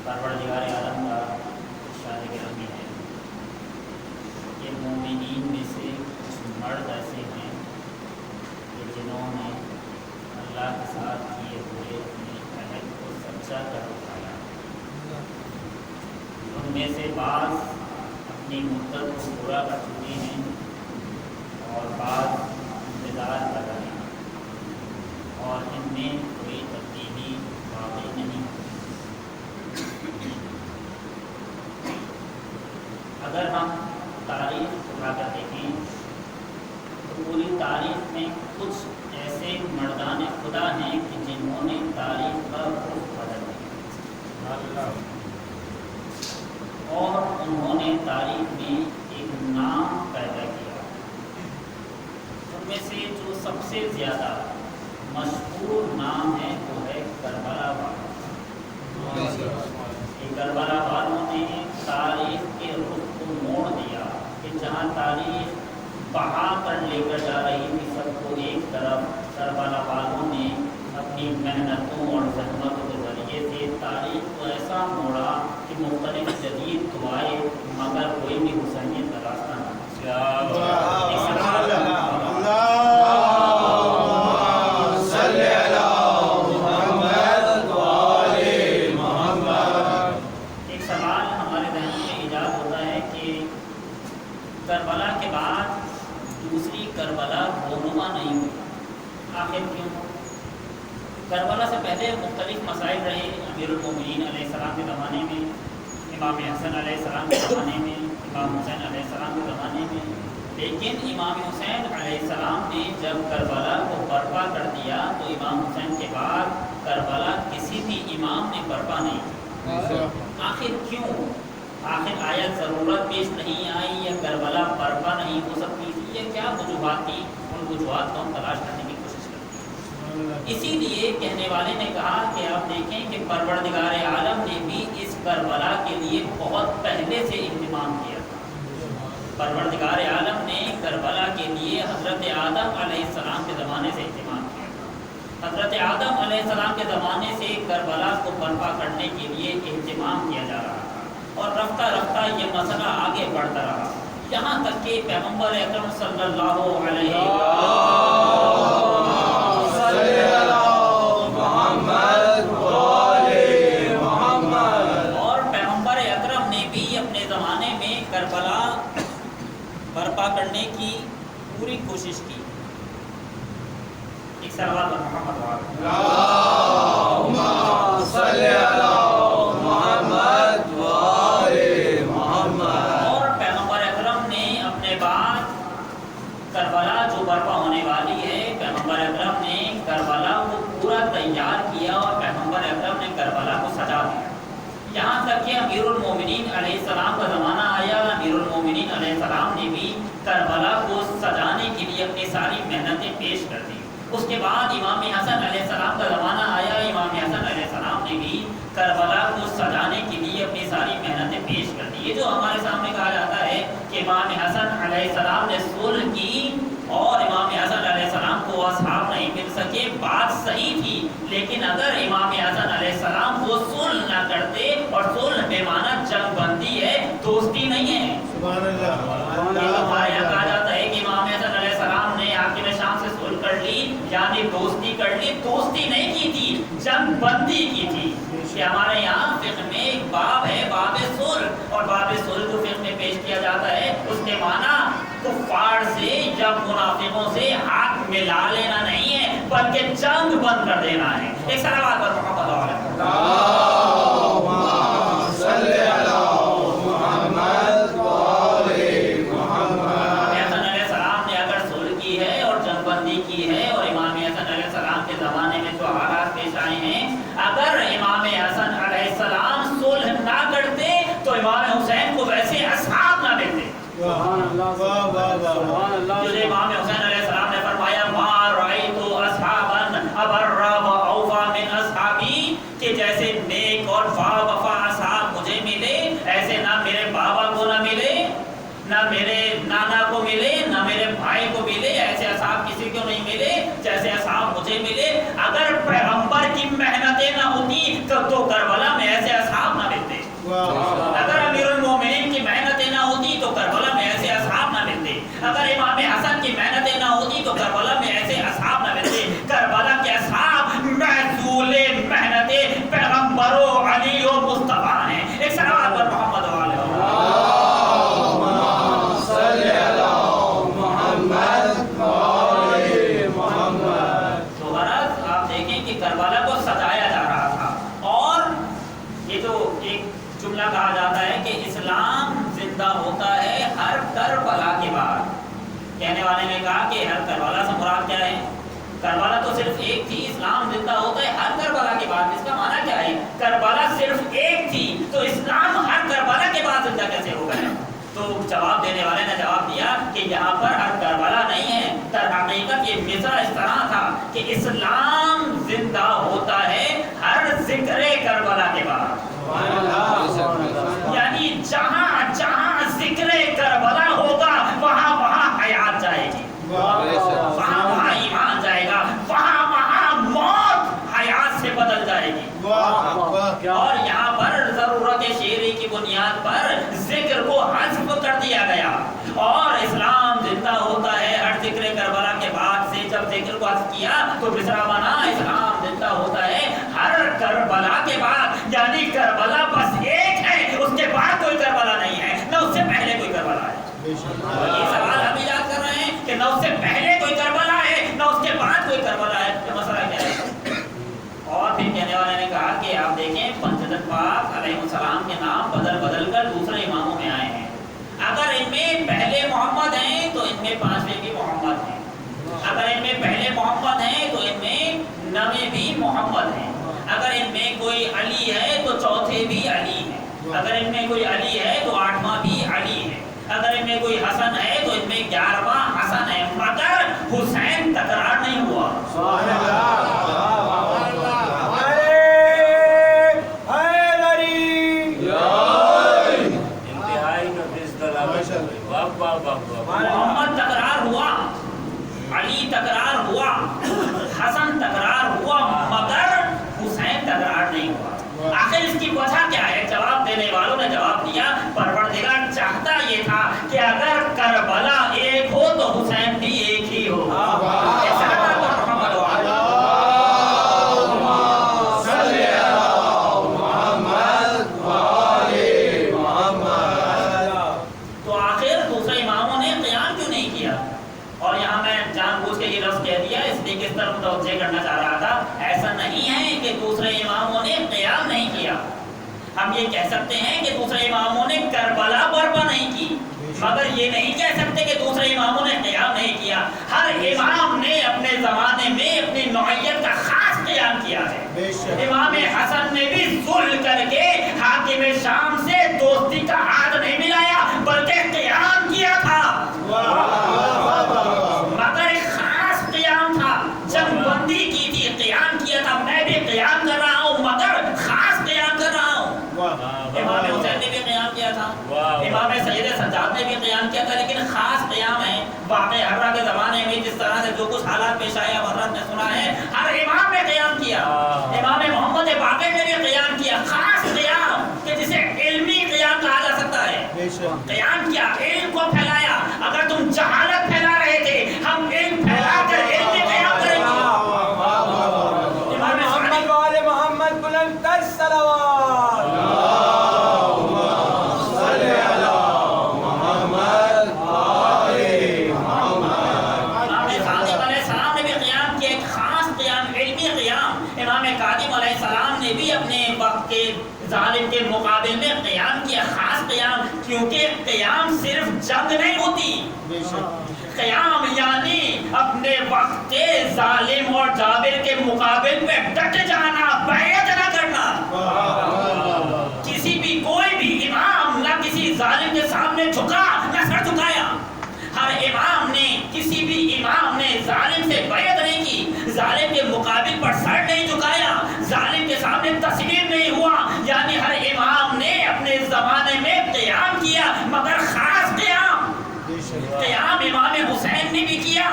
پروردگار عالم کا ارشاد گرامی ہے کہ مومنین میں سے کچھ مرد ایسے ہیں کہ جنہوں نے اللہ کے ساتھ کیے ہوئے اپنے عہد کو سچا کر دکھایا. ان میں سے بعض اپنی مدت کو پورا کر چکے ہیں اور بعض انتظار کر رہے ہیں اور ان میں کوئی تبدیلی واقعی نہیں. اگر ہم تاریخ اٹھا کر دیکھیں تو پوری تاریخ میں کچھ ایسے مردان خدا ہیں کہ جنہوں نے تاریخ کا رخ بدل دیا اور انہوں نے تاریخ میں ایک نام پیدا کیا. ان میں سے جو سب سے زیادہ مشہور نام ہے وہ ہے کربلا والوں. کربلا والوں نے تاریخ کے رخ کو موڑ دیا کہ جہاں تاریخ بہا کر لے کر جا رہی تھی سب کو ایک طرف، کربلا والوں نے اپنی محنتوں اور زحمتوں کے ذریعے سے تاریخ کو ایسا موڑا کہ مختلف جدید دعائیں مگر کوئی بھی حسینیت کا راستہ نہ. کربلا کے بعد دوسری کربلا رونما نہیں ہوئی. آخر کیوں؟ کربلا سے پہلے مختلف مسائل رہے. امیر المومنین علیہ السلام کے زمانے میں، امام حسن علیہ السلام کے زمانے میں، امام حسین علیہ السلام کے زمانے میں. لیکن امام حسین علیہ السلام نے جب کربلا کو برپا کر دیا تو امام حسین کے بعد کربلا کسی بھی امام نے برپا نہیں کی. آخر کیوں؟ آخر آیت ضرورت پیش نہیں آئی یا کربلا برپا نہیں ہو سکتی تھی یا کیا وجوہات تھی؟ ان وجوہات کو ہم تلاش کرنے کی کوشش کرتے ہیں. اسی لیے کہنے والے نے کہا کہ آپ دیکھیں کہ پروردگار عالم نے بھی اس کربلا کے لیے بہت پہلے سے اہتمام کیا تھا. پروردگار عالم نے کربلا کے لیے حضرت آدم علیہ السلام کے زمانے سے اہتمام کیا تھا. حضرت آدم علیہ السلام کے زمانے سے کربلا کو برپا کرنے کے لیے اہتمام کیا جا رہا تھا اور رفتہ رفتہ یہ مسئلہ آگے بڑھتا رہا یہاں تک کہ پیغمبر اکرم صلی اللہ علیہ اور پیغمبر اکرم نے بھی اپنے زمانے میں کربلا برپا کرنے کی پوری کوشش کی. ایک صلوات محمد کربلا جو برپا ہونے والی ہے، پیغمبر اکرم نے کربلا کو پورا تیار کیا اور پیغمبر اکرم نے کربلا کو سجا دیا، یہاں تک کہ امیر المومنین علیہ السلام کا زمانہ آیا، امیر المومنین علیہ السلام نے بھی کربلا کو سجانے کے لیے اپنی ساری محنتیں پیش کر دی۔ اس کے بعد امام حسن علیہ السلام کا زمانہ آیا، امام حسن علیہ السلام نے بھی کربلا کو سجانے کے لیے اپنی ساری محنتیں پیش کر دی۔ یہ جو ہمارے سامنے کہا جاتا ہے کہ امام حسن علیہ السلام نے صلح کی اور امام حسن علیہ السلام کو اصحاب نہیں مل سکے، بات صحیح تھی، لیکن اگر امام حسن علیہ السلام وہ صلح نہ کرتے، اور صلح بے معنی جنگ بندی ہے، دوستی نہیں ہے۔ سبحان اللہ۔ ہمارے یہاں کہا جاتا ہے کہ امام حسن علیہ السلام نے حاکم شام سے صلح کر لی، یعنی دوستی کر لی، دوستی نہیں کی تھی، جنگ بندی کی تھی۔ کہ ہمارے یہاں فقہ میں ایک باب ہے، باب صلح، اور باب صلح جو فقہ میں پیش کیا جاتا ہے اس کے معنی کفار سے یا منافقوں سے ہاتھ ملا لینا نہیں ہے، بلکہ جنگ بند کر دینا ہے۔ ایک صلوات پر محمد اللہم صلی علی محمد وآل محمد۔ حسن علیہ السلام نے اگر صلح کی ہے اور جنگ بندی کی ہے، اور امام حسن علیہ السلام کے زمانے میں جو حالات پیش آئے ہیں، اگر امام حسن علیہ السلام صلح نہ کرتے تو امام حسین کو ویسے اصحاب نہ ملتے۔ سبحان اللہ۔ جو امام حسین علیہ السلام نے فرمایا ما رأیت اصحابا ابر و اوفا من اصحابی، کہ جیسے نیک اور وفا اصحاب مجھے ملے، ایسے نہ میرے بابا کو نہ ملے، نہ میرے نانا کو ملے، نہ میرے بھائی کو ملے، ایسے اصحاب کسی کو نہیں ملے جیسے اصحاب مجھے ملے۔ اگر پیغمبر کی محنتیں نہ ہوتی تو کربلا میں ایسے اصحاب نہ ملتے، اگر امیر المومنین کی محنتیں نہ ہوتی تو کربلا میں ایسے اصحاب نہ ملتے، اگر امام حسن کی محنتیں نہ ہوتی تو کربلا میں ایسے اصحاب نہ ملتے۔ کربلا کے اصحاب محصول محنتیں پیغمبر و علی و مصطفیٰ ہیں۔ ایک صلوات پر محمد و آلہ صلی علی محمد وآل محمد۔ تو غرض آپ دیکھیں کہ کربلا کو سجایا جا رہا تھا، اور یہ جو ایک جملہ کہا جاتا ہے کہ اسلام زندہ ہوتا ہے ہر کربلا کے بعد۔ کہنے والے نے کہا کہ ہر کربلا سے مراد کیا ہے؟ کربلا تو صرف ایک تھی، اسلام زندہ ہوتا ہے ہر کربلا کے بعد۔ اس کا معنی کیا ہے؟ کربلا صرف ایک تھی تو اسلام ہر کربلا کے بعد زندہ کیسے ہو گیا؟ تو جواب دینے والے نے جواب دیا کہ یہاں پر ہر کربلا نہیں ہے، در حقیقت یہ مصرع اس طرح تھا کہ اسلام زندہ ہوتا ہے ہر ذکر کربلا کے بعد۔ یعنی جہاں جہاں ذکر کربلا ہوگا وہاں وہاں حیات جائے گی، وہاں وہاں ایمان جائے گا، وہاں وہاں موت حیات سے بدل جائے گی۔ اور یہاں پر ضرورت شعری کی بنیاد پر ذکر کو حذف کر دیا گیا، اور اسلام زندہ ہوتا ہے ہر ذکر کربلا کے بعد سے۔ جب ذکر کو حذف کیا تو مصرع بنا اسلام زندہ ہوتا ہے ہر کربلا کے بعد، یعنی کربلا بس ایک ہے، اس کے بعد کوئی کربلا نہیں ہے، نہ اس سے پہلے کوئی کربلا ہے۔ یہ سوال ہم یاد کر رہے ہیں کہ نہ اس سے پہلے کوئی کربلا ہے نہ اس کے بعد کوئی کربلا ہے، یہ مسئلہ کیا ہے؟ اور پھر کہنے والے نے کہا کہ آپ دیکھیں پنجدت پاک علیہ السلام کے نام بدل بدل کر دوسرے اماموں میں آئے ہیں۔ اگر ان میں پہلے محمد ہیں تو ان میں پانچویں بھی محمد ہیں، اگر ان میں پہلے محمد ہیں تو ان میں نویں بھی محمد ہیں، اگر ان میں کوئی علی ہے تو چوتھے بھی علی ہیں، اگر ان میں کوئی علی ہے تو آٹھواں بھی علی ہے، اگر ان میں کوئی حسن ہے تو ان میں 11واں حسن ہے، مگر حسین تکرار نہیں ہوا۔ محمد تکرار ہوا، علی تکرار ہوا، حسن تکرار ہوا، مگر حسین تکرار نہیں ہوا۔ آخر اس کی وجہ کیا ہے؟ جواب دینے والوں نے جواب دیا پروردگار چاہتا یہ تھا کہ اگر کربلا ایک ہو تو حسین بھی ایک ہی ہو۔ تو آخر دوسرے اماموں نے قیام کیوں نہیں کیا؟ اور یہاں میں جان بوجھ کے یہ لفظ کہہ دیا اس لیے کس طرح متوجہ کرنا چاہ رہا تھا، ایسا نہیں ہے کہ دوسرے اماموں نے قیام نہیں کیا۔ ہم یہ کہہ سکتے ہیں کہ دوسرے اماموں نے کربلا برپا نہیں کی، مگر یہ نہیں کہہ سکتے کہ دوسرے اماموں نے قیام نہیں کیا۔ ہر امام نے اپنے زمانے میں اپنی نوعیت کا خاص قیام کیا۔ امام حسن نے بھی ظلم کر کے حاکم شام سے دوستی کا ہاتھ نہیں ملایا بلکہ قیام کیا تھا، مگر ایک خاص قیام تھا، جنگ بندی کی تھی، قیام کیا تھا۔ میں بھی قیام کر رہا ہوں مگر خاص قیام کر رہا ہوں۔ امام حسین نے بھی قیام کیا تھا، امام سید سجاد نے بھی قیام کیا تھا، لیکن خاص قیام ہے واقع حرہ کے زمانے میں جس طرح سے جو کچھ حالات پیش آئے حضرت نے سنا ہے، ہر امام نے قیام کیا۔ امام محمد باقر نے بھی قیام کیا، خاص قیام کہ جسے علمی قیام کہا جا سکتا ہے۔ قیام کیا؟ علم کو پھیلایا۔ اگر تم جہالت پھیلا رہے تھے، ہم علم پھیلا کر علم میں قیام کریں گے۔ امام محمد والے محمد بلند تر صلوات۔ ظالم کے مقابل میں قیام کیا، خاص قیام، کیونکہ قیام صرف جنگ نہیں ہوتی، قیام یعنی اپنے وقت کے ظالم اور جابر کے مقابل میں ڈٹ جانا، بیعت نہ کرنا۔ کسی بھی کوئی بھی امام نہ کسی ظالم کے سامنے جھکا نہ سر جھکایا، ہر امام نے کسی بھی امام نے ظالم سے بیعت نہیں کی، ظالم کے مقابل پر سر نہیں جھکایا، ظالم کے سامنے تسلیم نہیں ہوا، یعنی ہر امام نے اپنے زمانے میں قیام کیا، مگر خاص قیام۔ قیام امام حسین نے بھی کیا،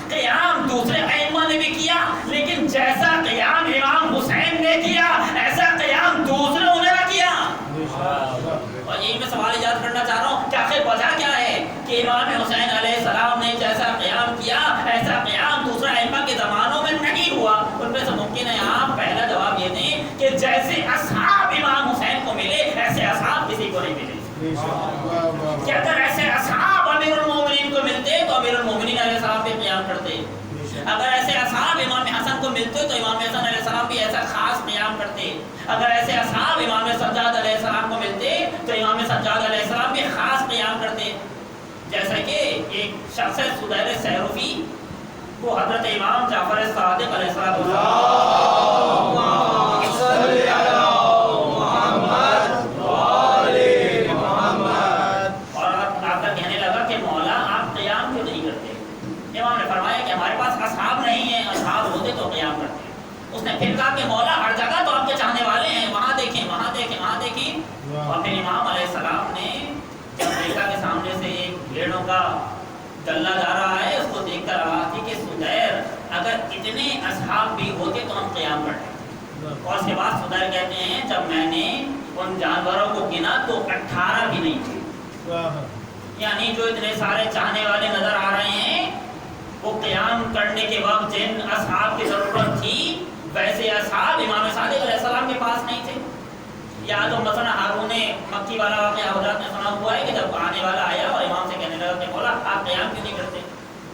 قیام دوسرے ائمہ نے بھی کیا، لیکن جیسا قیام امام حسین نے کیا ایسا قیام دوسروں نے نہ کیا۔ اور یہی میں سوال ایجاد کرنا چاہ رہا ہوں کہ آخر وجہ کیا ہے کہ امام حسین علیہ السلام نے جیسا قیام کیا ایسا قیام دوسرے ائمہ کے زمانوں میں نہیں ہوا؟ ان میں سے ممکن ہے آپ پہلا جواب یہ دیں کہ جیسے اصحاب امام حسین کو ملے ایسے اصحاب کسی کو نہیں ملے، کہ اگر ایسے اصحاب امیر المومنین کو ملتے تو امیر المومنین علیہ السلام پہ قیام کرتے، اگر ایسے اصحاب امام حسن کو ملتے تو امام حسن علیہ السلام بھی ایسا خاص قیام کرتے، اگر ایسے اصحاب امام سجاد علیہ السلام کو ملتے تو امام سجاد علیہ السلام بھی خاص قیام کرتے۔ جیسا کہ ایک شخص ہے سدیر سیروفی، وہ حضرت امام جعفر صادق علیہ السلام امام نے فرمایا کہ ہمارے پاس اصحاب نہیں ہیں، اصحاب ہوتے تو قیام کرتے۔ اس نے پھر کہا کہ مولا ہر جگہ تو آپ کے چاہنے والے ہیں، وہاں دیکھیں وہاں دیکھیں وہاں دیکھیں۔ اور پھر امام علیہ السلام نے جب دیکھا کہ سامنے سے ایک بھیڑوں کا دلہ جا رہا ہے، اس کو دیکھ کر آواز دی کہ سدیر اگر اتنے اصحاب بھی ہوتے تو ہم قیام کرتے۔ اور اس کے بعد سدیر کہتے ہیں جب میں نے ان جانوروں کو گنا تو 18 بھی نہیں تھے، یعنی جو اتنے سارے چاہنے والے نظر آ رہے ہیں وہ قیام کرنے کے وقت جن اصحاب کی ضرورت تھی ویسے اصحاب امام صادق علیہ السلام کے پاس نہیں تھے۔ یا تو مثلا ہارون مکی والا واقعہ حضرات نے سنا ہوا ہے کہ جب آنے والا آیا اور امام سے کہنے لگا کہ مولا آپ قیام کیوں نہیں کرتے؟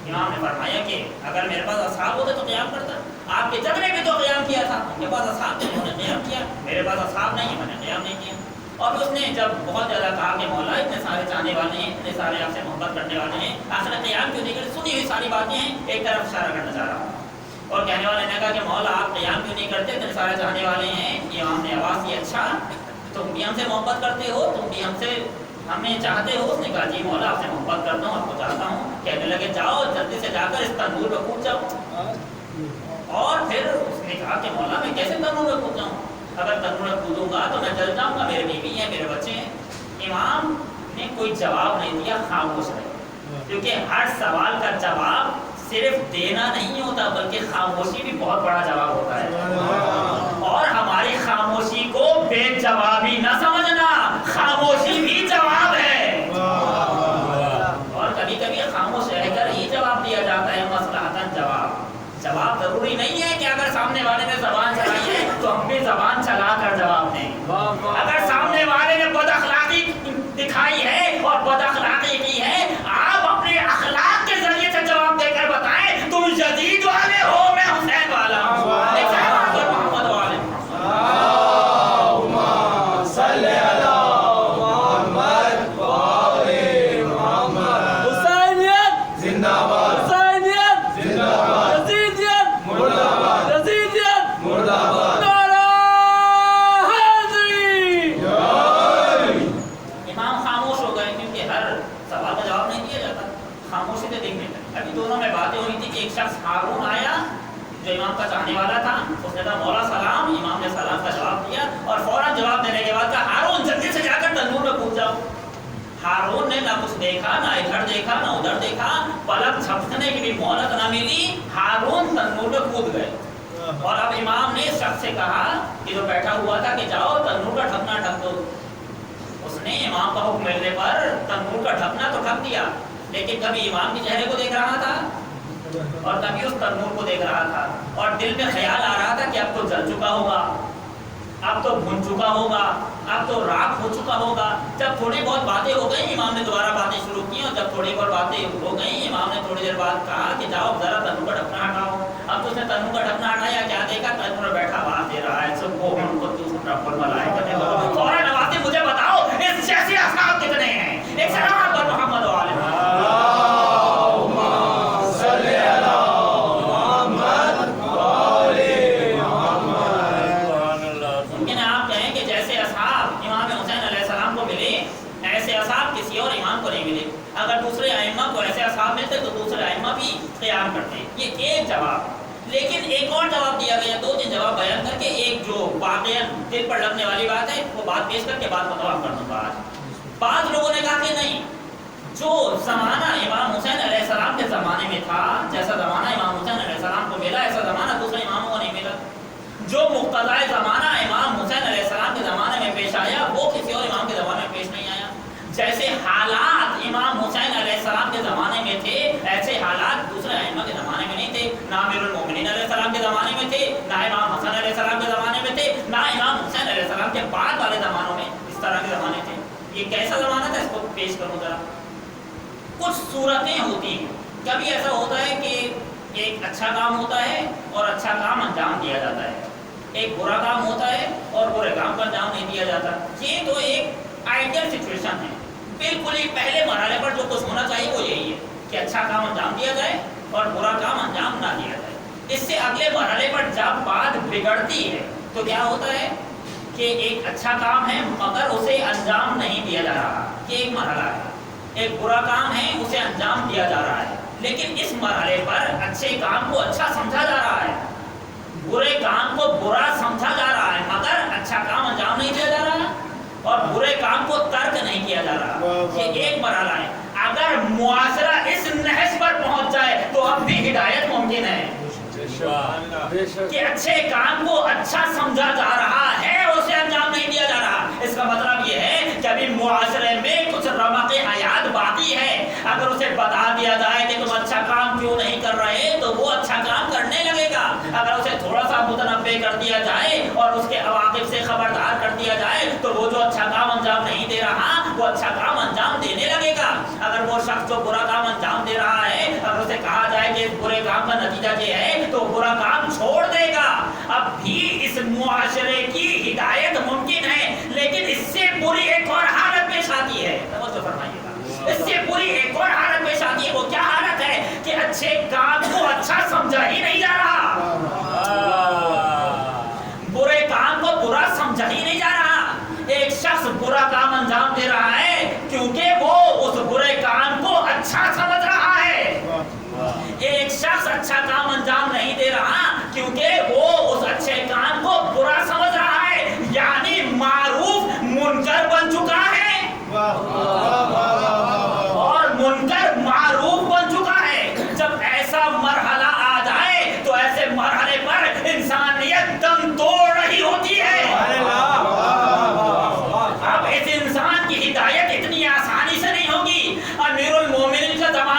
امام نے فرمایا کہ اگر میرے پاس اصحاب ہوتے تو قیام کرتا، آپ کے جب نے بھی تو قیام کیا تھا، ان کے پاس اصحاب تھے انہوں نے قیام کیا، میرے پاس اصحاب نہیں ہے میں نے قیام نہیں کیا۔ اور اس نے جب بہت زیادہ کہا کہ مولا اتنے سارے چاہنے والے ہیں، اتنے سارے آپ سے محبت کرنے والے ہیں، آخر قیام کیوں نہیں کرتے؟ سنی ہوئی ساری باتیں ہیں، ایک طرف اشارہ کرنا چاہ رہا ہوں۔ اور کہنے والے نے کہا کہ مولا آپ قیام کیوں نہیں کرتے؟ اتنے سارے چاہنے والے ہیں۔ امام نے آواز دی اچھا تم بھی ہم سے محبت کرتے ہو، تم بھی ہمیں چاہتے ہو؟ اس نے کہا جی مولا آپ سے محبت کرتا ہوں، آپ کو چاہتا ہوں۔ کہنے لگے جاؤ جلدی سے جا کر اس تنور میں کود جاؤ۔ اور پھر اس نے کہا کہ مولا میں کیسے تنور میں کود جاؤں؟ اگر تنور میں کودوں گا تو میں جل جاؤں گا، میرے بیوی ہیں میرے بچے ہیں۔ امام نے کوئی جواب نہیں دیا، خاموش رہے، کیونکہ ہر سوال کا جواب صرف دینا نہیں ہوتا بلکہ خاموشی بھی بہت بڑا جواب ہوتا ہے۔ اور ہماری خاموشی کو بے جوابی نہ سمجھنا، خاموشی بھی جواب ہے۔ اور کبھی کبھی خاموش رہ کر ہی جواب دیا جاتا ہے، مصلحتاً جواب ضروری نہیں ہے کہ اگر سامنے والے نے زبان چلائی ہے تو ہم بھی زبان چلا کر جواب دیں۔ اگر سامنے والے نے بد اخلاقی دکھائی ہے اور بد اخلاقی کی ہے، آپ اپنے اخلاق کے ذریعے سے جواب دے کر بتائیں تم یزید والے ہو میں حسین والا ہوں۔ جب مولا سلام، امام نے سلام کا جواب دیا اور فوراً جواب دینے کے بعد کہا ہارون جلدی سے جا کر تنور میں کود جاؤ۔ ہارون نے نہ کچھ دیکھا، نہ ادھر دیکھا نہ ادھر دیکھا، پلک جھپکنے کی بھی مہلت نہ ملی، ہارون تنور میں کود گئے۔ اور اب امام نے شخص سے کہا کہ جو بیٹھا ہوا تھا کہ جاؤ تنور کا ڈھکنا ڈھک دو۔ اس نے امام کا حکم ملنے پر تنور کا ڈھکنا تو ڈھک دیا، لیکن کبھی امام کے چہرے کو دیکھ رہا تھا اور کبھی اس تنور کو دیکھ رہا تھا، اور دل میں خیال آ رہا تھا کہ اب تو جل چکا ہوگا، اب تو بھن چکا ہوگا، اب تو راکھ ہو چکا ہوگا۔ جب تھوڑی بہت باتیں ہو گئی، امام نے دوبارہ باتیں شروع کی، اور جب تھوڑی بہت باتیں ہو گئی، امام نے تھوڑی دیر بعد کہا کہ جاؤ ذرا تنور کا ڈھکنا ہٹاؤ۔ اب تو اس نے تنور کا ڈھکنا ہٹایا، کیا دیکھا تنور میں بیٹھا بات دے رہا ہے، سب کو ہم کو تو رب الملائکہ فوراً نوازی مجھے بتاؤ اس جیسے اصحاب کتنے ہیں؟ ایک سلام پر محمد و آل محمد۔ ممکن ہے آپ کہیں کہ جیسے اصحاب امام حسین علیہ السلام کو ملے ایسے اصحاب کسی اور امام کو نہیں ملے، اگر دوسرے ائمہ کو ایسے اصحاب ملتے تو دوسرے ائمہ بھی قیام کرتے۔ یہ ایک جواب، لیکن ایک اور جواب دیا گیا، دو تین جواب بیان کر کے ایک جو واقعاً دل پر لگنے والی بات ہے وہ بات پیش کر کے بات متوقع کر دوں گا۔ بعض لوگوں نے کہا کہ نہیں، جو زمانہ امام حسین علیہ السلام کے زمانے میں تھا، جیسا زمانہ امام حسین علیہ السلام کو ملا ایسا زمانہ دوسرے اماموں کو نہیں ملا۔ جو مقتضائے زمانہ امام حسین علیہ السلام کے زمانے میں پیش آیا وہ کسی اور امام کے زمانے میں پیش نہیں آیا۔ جیسے حالات امام حسین علیہ السلام کے زمانے میں تھے ایسے حالات دوسرے ائمہ کے زمانے میں نہیں تھے، نہ امیر المومنین علیہ السلام کے زمانے میں تھے، نہ امام حسن علیہ السلام کے زمانے میں تھے، نہ امام حسین علیہ السلام کے بعد والے زمانوں میں اس طرح کے زمانے تھے۔ یہ کیسا زمانہ تھا اس کو پیش کروں ذرا۔ کچھ صورتیں ہوتی ہیں، کبھی ایسا ہوتا ہے کہ ایک اچھا کام ہوتا ہے اور اچھا کام انجام دیا جاتا ہے، ایک برا کام ہوتا ہے اور برے کام کا انجام نہیں دیا جاتا۔ یہ تو ایک آئیڈیل سچویشن ہے، بالکل ہی پہلے مرحلے پر جو کچھ ہونا چاہیے وہ یہی ہے کہ اچھا کام انجام دیا جائے اور برا کام انجام نہ دیا جائے۔ اس سے اگلے مرحلے پر جب بات بگڑتی ہے تو کیا ہوتا ہے کہ ایک اچھا کام ہے مگر اسے انجام نہیں دیا جا رہا، یہ ایک مرحلہ ہے۔ ایک برا کام ہے اسے انجام دیا جا رہا ہے، لیکن اس مرحلے پر اچھے کام کو اچھا سمجھا جا رہا ہے، برے کام کو برا سمجھا جا رہا ہے مگر اچھا کام انجام نہیں دیا جا رہا اور برے کام کو ترک نہیں کیا جا رہا۔ یہ ایک مرحلہ ہے۔ اگر معاشرہ اس نہج پر پہنچ جائے تو اب بھی ہدایت ممکن ہے کہ اچھے کام کو اچھا سمجھا جا رہا ہے اور اسے انجام نہیں دیا جا رہا۔ اس کا مطلب یہ ہے کہ ابھی معاشرے میں کچھ رمق حیات باقی ہے، اگر اسے بتا دیا جائے کہ تم اچھا کام کیوں نہیں کر رہے تو وہ اچھا کام کرنے لگے گا۔ اگر اسے تھوڑا سا متنبہ کر دیا جائے اور اس کے عواقب سے خبردار کر دیا جائے تو وہ جو اچھا کام انجام نہیں دے رہا وہ اچھا کام انجام دینے لگے گا۔ اگر وہ شخص جو برا کام انجام دے رہا ہے اگر اسے کہا جائے کہ اس برے کام کا نتیجہ یہ ہے تو برا کام چھوڑ دے گا۔ اب بھی اس معاشرے کی ہدایت ممکن ہے، لیکن اس سے بری ایک اور حالت پیش آتی ہے، توجہ فرمائیے گا۔ اس سے بری ایک اور حالت پیش آتی ہے، وہ کیا حالت ہے کہ اچھے کام کو اچھا سمجھا ہی نہیں جا رہا، برے کام کو برا سمجھا ہی نہیں جا رہا۔ ایک شخص برا کام انجام دے رہا ہے کیونکہ وہ اس برے کام کو اچھا سمجھ رہا ہے، ایک شخص اچھا کام انجام نہیں دے رہا کیونکہ وہ اس اچھے کام کو برا سمجھ رہا ہے، یعنی معروف منکر بن چکا ہے اور منکر معروف بن چکا ہے۔ جب ایسا مرحلہ آ جائے تو ایسے مرحلے پر انسانیت دم توڑ رہی ہوتی ہے۔ اب اس انسان کی ہدایت اتنی آسانی سے نہیں ہوگی۔ امیر المومنین کا زمانہ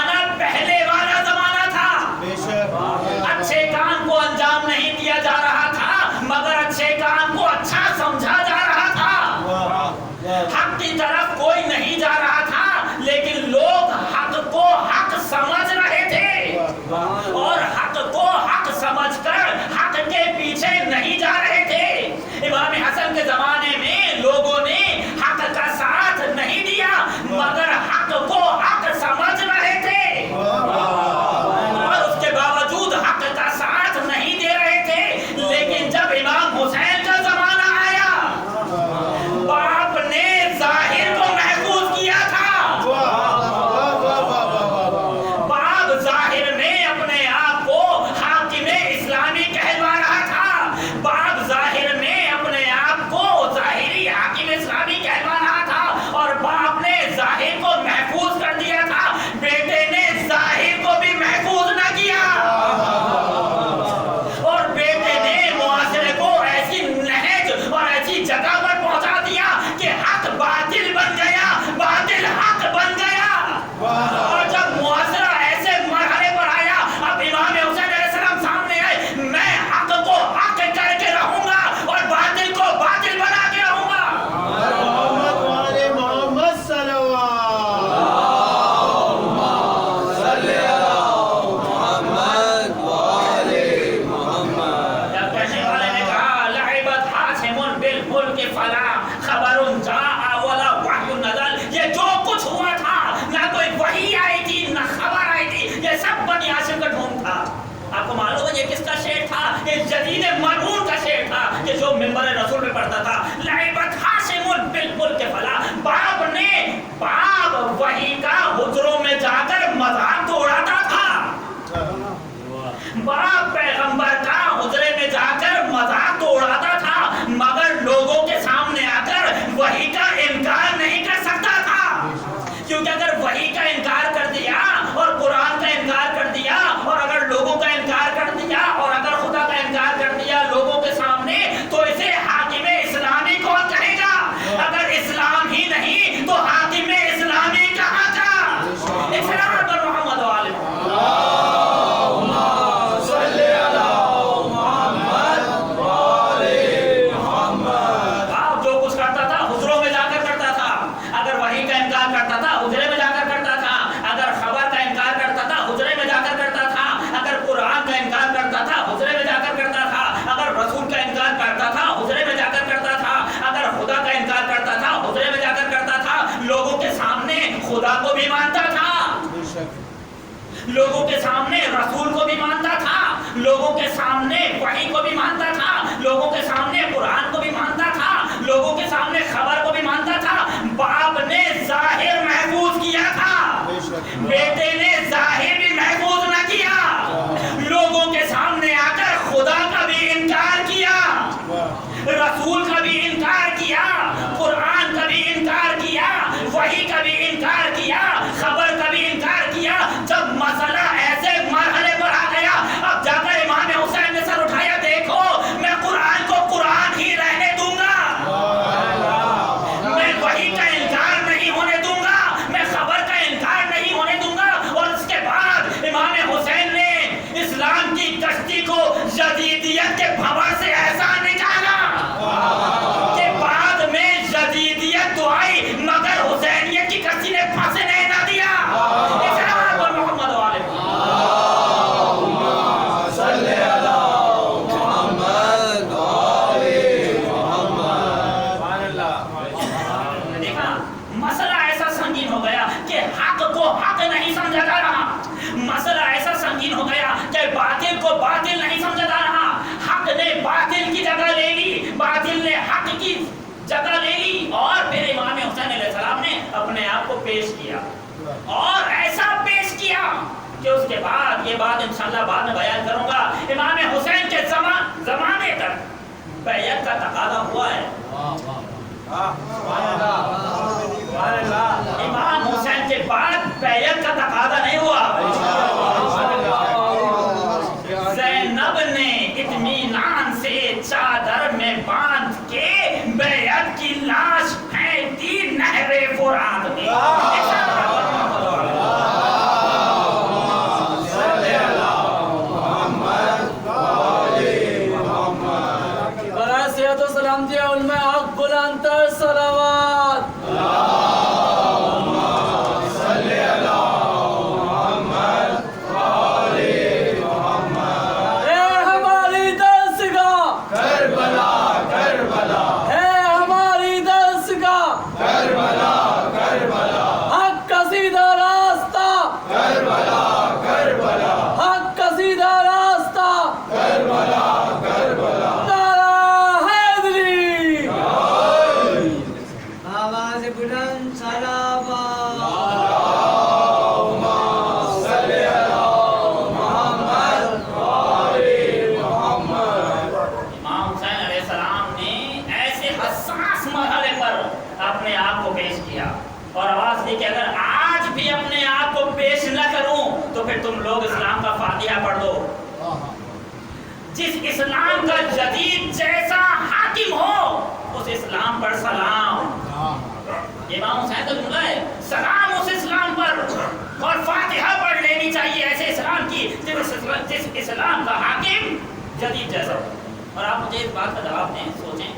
یزید ملعون کا شعر تھا کہ جو منبر رسول پہ پڑھتا تھا لعبت ہاشم بالملک فلا، باپ وحی کا حجروں میں جا کر مذاق تو اڑاتا تھا، باپ پیغمبر کا حجرے میں جا کر مذاق تو اڑاتا تھا، مگر لوگوں کے سامنے آ کر وحی کا انکار نہیں کر سکتا تھا، کیونکہ اگر وحی کا انکار کر دیا اور قرآن کا انکار کر دیا اور اگر لوگوں کا انکار کر دیا اور اگر خدا کا انکار کر دیا لوگوں کے سامنے، تو اسے حاکم اسلامی کون کہے گا؟ اگر اسلام ہی نہیں تو حاکم اسلامی کہاں کا؟ اسلام پر محمد والے خدا کو بھی مانتا تھا، لوگوں کے سامنے رسول کو بھی مانتا تھا، لوگوں کے سامنے وحی کو بھی مانتا تھا، لوگوں کے سامنے قرآن کو بھی مانتا تھا، لوگوں کے سامنے خبر کو بھی مانتا تھا۔ باپ نے ظاہر محفوظ کیا تھا، بیٹے نے ظاہر بھی محفوظ نہ کیا، لوگوں کے سامنے آ کر خدا کا بھی انکار کیا، رسول کا بھی انکار کیا، قرآن کا بھی انکار کیا، وحی کا بھی انکار کیا، خبر کا بھی انکار کیا۔ جب مسئلہ ایسے مرحلے پر آ گیا، اب جا کر امام حسین نے سر اٹھایا، دیکھو میں قرآن کو قرآن ہی رہنے دوں گا، میں وحی کا انکار نہیں ہونے دوں گا، میں خبر کا انکار نہیں ہونے دوں گا۔ اور اس کے بعد امام حسین نے اسلام کی کشتی کو یزیدیت کے بھنور سے ایسا نکالا کہ بعد میں یزیدیت تو آئی مگر حسینیت کی کشتی نے پھنسنے نہ دیا۔ اسلام پر محمد والے دیکھا مسئلہ ایسا سنگین ہو گیا کہ حق کو حق نہیں سمجھا جا رہا، مسئلہ ایسا سنگین ہو گیا کہ باطل کو باطل نہیں سمجھا جا رہا، حق نے باطل کی جگہ لے لی، باطل نے حق کی جگہ لے لی، اور پھر امام حسین علیہ السلام نے اپنے آپ کو پیش کیا، اور ایسا پیش کیا کہ اس کے بعد یہ بات انشاءاللہ بعد میں بیان کروں گا، امام حسین کے زمانے تک بیعت کا تقاضا ہوا ہے۔ امام حسین کے بعد بیعت کا تقاضا نہیں ہوا۔ زینب نے اطمینان سے چادر میں باندھ کے بیعت کی لاش پھینک دی نہر فرات میں۔ تم لوگ اسلام کا فاتحہ پڑھ دو، جس اسلام کا جدید جیسا حاکم ہو اس اسلام پر سلام۔ امام حسین کا جملہ ہے، سلام اس اسلام پر، اور فاتحہ پڑھ لینی چاہیے ایسے اسلام کی جس اسلام کا حاکم جدید جیسا ہو۔ اور آپ مجھے اس بات کا جواب دیں، سوچیں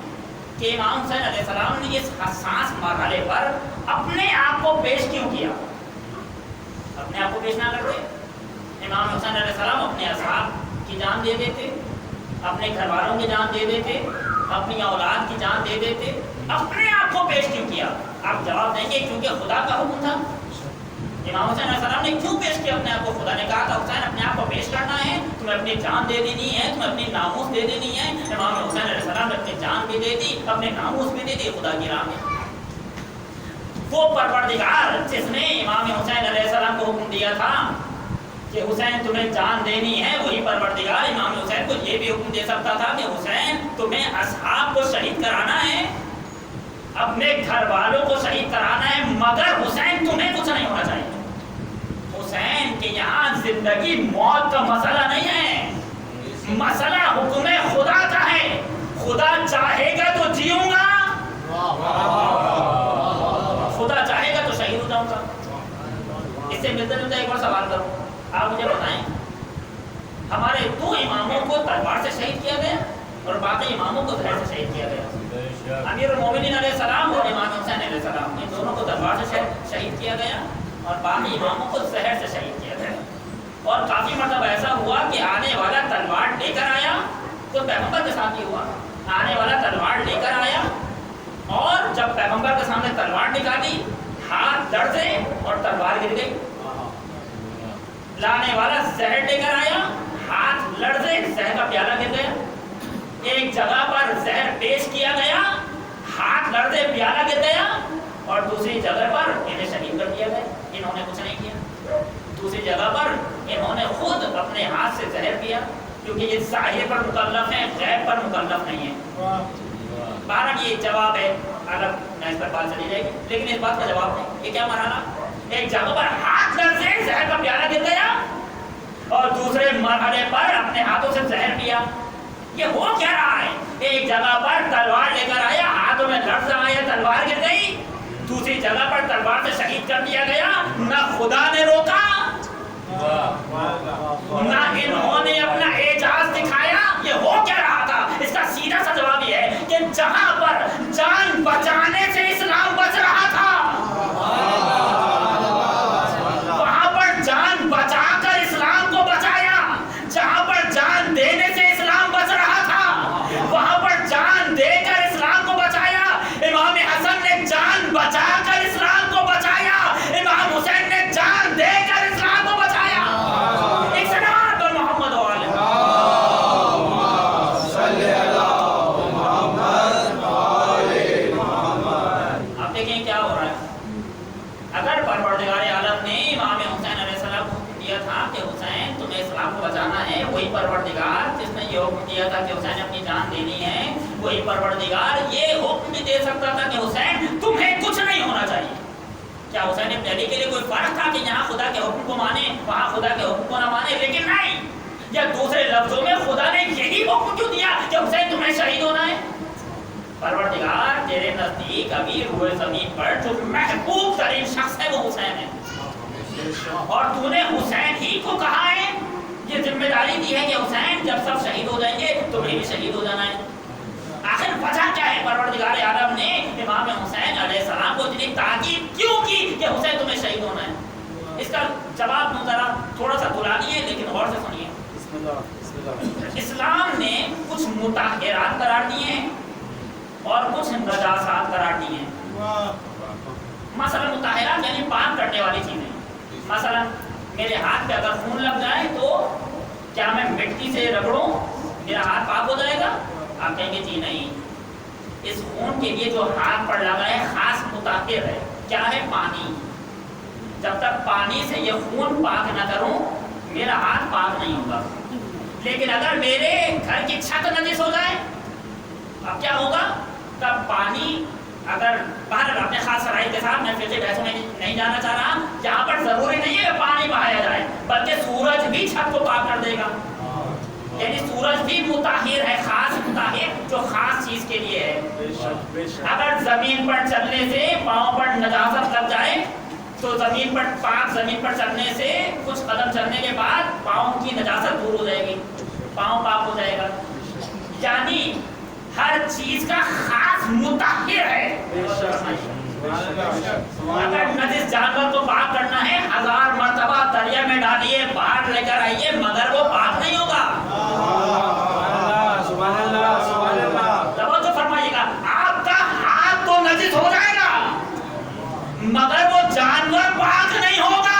کہ امام حسین علیہ السلام نے اس حساس مرحلے پر اپنے آپ کو پیش کیوں کیا؟ اپنے آپ کو پیش نہ کرتے؟ امام حسین علیہ السلام اپنے اصحاب کی جان دے دیتے، اپنے گھر والوں کی جان دے دیتے، اپنی اولاد کی جان دے دیتے، اپنے آپ کو پیش کیوں کیا؟ آپ جواب دیں گے کیونکہ خدا کا حکم تھا، امام حسین علیہ السلام نے کیوں پیش کیا اپنے آپ کو؟ خدا نے کہا تھا حسین اپنے آپ کو پیش کرنا ہے، تمہیں اپنی جان دے دینی ہے، تمہیں اپنی ناموس دے دینی ہے۔ امام حسین علیہ السلام نے اپنی جان بھی دے دی، اپنے ناموس بھی دے دی خدا کی راہ میں۔ وہ پروردگار جس نے امام حسین علیہ السلام کو حکم دیا تھا کہ حسین تمہیں جان دینی ہے، وہی پروردگار امام حسین کو یہ بھی حکم دے سکتا تھا کہ حسین تمہیں اصحاب کو شہید کرانا ہے، اپنے گھر والوں کو شہید کرانا ہے، مگر حسین تمہیں کچھ نہیں ہونا چاہیے۔ حسین کے یہاں زندگی موت کا مسئلہ نہیں ہے، مسئلہ حکم خدا کا ہے۔ خدا چاہے گا تو جیوں گا، خدا چاہے گا تو شہید ہو جاؤں گا۔ اس سے ملتا جلتا ایک اور سوال کروں، آپ مجھے بتائیں ہمارے 2 اماموں کو تلوار سے شہید کیا گیا اور باقی اماموں کو زہر سے شہید کیا گیا۔ امیر المومنین علیہ السلام اور امام حسین علیہ السلام، ان دونوں کو تلوار سے شہید کیا گیا اور باقی اماموں کو زہر سے شہید کیا گیا۔ اور کافی مرتبہ ایسا ہوا کہ آنے والا تلوار لے کر آیا، تو پیغمبر کے ساتھ ہی ہوا، آنے والا تلوار لے کر آیا اور جب پیغمبر کے سامنے تلوار نکالی، ہاتھ لرزے اور تلوار گر گئی۔ لانے والا زہر لے کر آیا، ہاتھ لرزے، زہر کا پیالہ گر گیا۔ ایک جگہ پر زہر پیش کیا گیا، ہاتھ لرزے، پیالہ گر گیا، اور دوسری جگہ پر انہیں شہید کر دیا گیا۔ انہوں نے کچھ نہیں کیا۔ دوسری جگہ پر انہوں نے خود اپنے ہاتھ سے زہر پیا، کیونکہ یہ ظاہر پر مکلف ہے، غیب پر مکلف نہیں ہے۔ بہرحال یہ جواب ہے، الگ میں اس پر بات چلی جائے گی، لیکن اس بات کا جواب نہیں۔ یہ کیا مرحلہ؟ ایک جگہ پر ہاتھ لرزے، زہر کا پیالہ گر گیا، اور دوسرے مرحلے پر اپنے ہاتھوں سے زہر پیا۔ یہ ہو کیا رہا ہے؟ ایک جگہ پر تلوار لے کر آیا، ہاتھوں میں لرز آیا، تلوار گر گئی۔ دوسری جگہ پر تلوار سے شہید کر دیا گیا۔ نہ خدا نے روکا، نہ انہوں نے اپنا اعجاز دکھایا۔ یہ ہو کیا رہا تھا؟ اس کا سیدھا سا جواب یہ ہے کہ جہاں پر جان بچانے سے اسلام بچ رہا تھا، وہاں پر جان بچا کر اسلام کو بچایا۔ جہاں پر جان دینے سے اسلام بچ رہا تھا، وہاں پر جان دے کر اسلام کو بچایا۔ امام حسن نے جان بچا کر اسلام کو بچایا، امام حسین نے جان دے کر اسلام کو بچایا۔ ایک صلوات پر محمد و آلہ محمد۔ آپ دیکھیں کیا ہو رہا ہے۔ اگر پروردگار عالم نے امام حسین علیہ السلام کو حکم دیا تھا کہ حسین تمہیں اسلام کو بچانا ہے، وہی پروردگار جس نے یہ حکم دیا تھا کہ حسین اپنی جان دینی ہے، وہی پروردگار یہ حکم بھی دے سکتا تھا کہ حسین تمہیں کچھ نہیں ہونا چاہیے۔ کیا حسین ابن علی کے لیے کوئی فرق تھا کہ یہاں خدا کے حکم کو مانے، وہاں خدا کے حکم کو نہ مانے؟ لیکن نہیں، یا دوسرے لفظوں میں خدا نے یہی حکم کیوں دیا کہ حسین تمہیں شہید ہونا ہے؟ پروردگار تیرے نزدیک ابھی روئے زمین پر جو محبوب ترین شخص ہے وہ حسین ہے، اور تو نے حسین ہی کو کہا ہے، یہ ذمہ داری دی ہے کہ حسین جب سب شہید ہو جائیں گے تمہیں بھی شہید ہو جانا ہے۔ آخر وجہ کیا ہے؟ پروردگار عالم نے امام حسین علیہ السلام کو اتنی تاکید کیوں کی کہ حسین تمہیں شہید ہونا ہے؟ اس کا جواب میں ذرا تھوڑا سا دلانی ہے، لیکن غور سے سنیے۔ اسلام نے کچھ مطہرات قرار دیے ہیں اور کچھ نجاسات قرار دیے ہیں۔ مثلا مطہرات یعنی پاک کرنے والی چیزیں، مثلا میرے ہاتھ پہ اگر خون لگ جائے تو کیا میں مٹی سے رگڑوں میرا ہاتھ پاک ہو جائے گا؟ آپ کہیں گے جی نہیں، اس خون کے لیے جو ہاتھ پر لگا ہے خاص مطہر ہے، کیا ہے؟ پانی۔ جب تک پانی سے یہ خون پاک نہ کروں میرا ہاتھ پاک نہیں ہوگا۔ لیکن اگر میرے گھر کی چھت نجس ہو جائے اب کیا ہوگا؟ تب پانی، اگر باہر اپنے خاص شرائط کے ساتھ، میں فقہی بحثوں میں نہیں جانا چاہ رہا، یہاں پر ضروری نہیں ہے کہ پانی بہایا جائے، بلکہ سورج بھی چھت کو پاک کر دے گا۔ یعنی سورج بھی مطہر ہے، خاص مطہر جو خاص چیز کے لیے ہے۔ اگر زمین پر چلنے سے پاؤں پر نجاست لگ جائے تو زمین پر، پاک زمین پر چلنے سے کچھ قدم چلنے کے بعد پاؤں کی نجاست دور ہو جائے گی، پاؤں پاک ہو جائے گا۔ یعنی ہر چیز کا خاص مطہر ہے۔ اگر نجس جانور کو پاک کرنا ہے 1000 مرتبہ دریا میں ڈالیے، باہر لے کر آئیے، مگر وہ پاک نہیں ہوگا۔ توجہ فرمائیے گا، آپ کا ہاتھ تو نجس ہو جائے گا مگر وہ جانور پاک نہیں ہوگا۔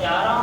11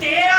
13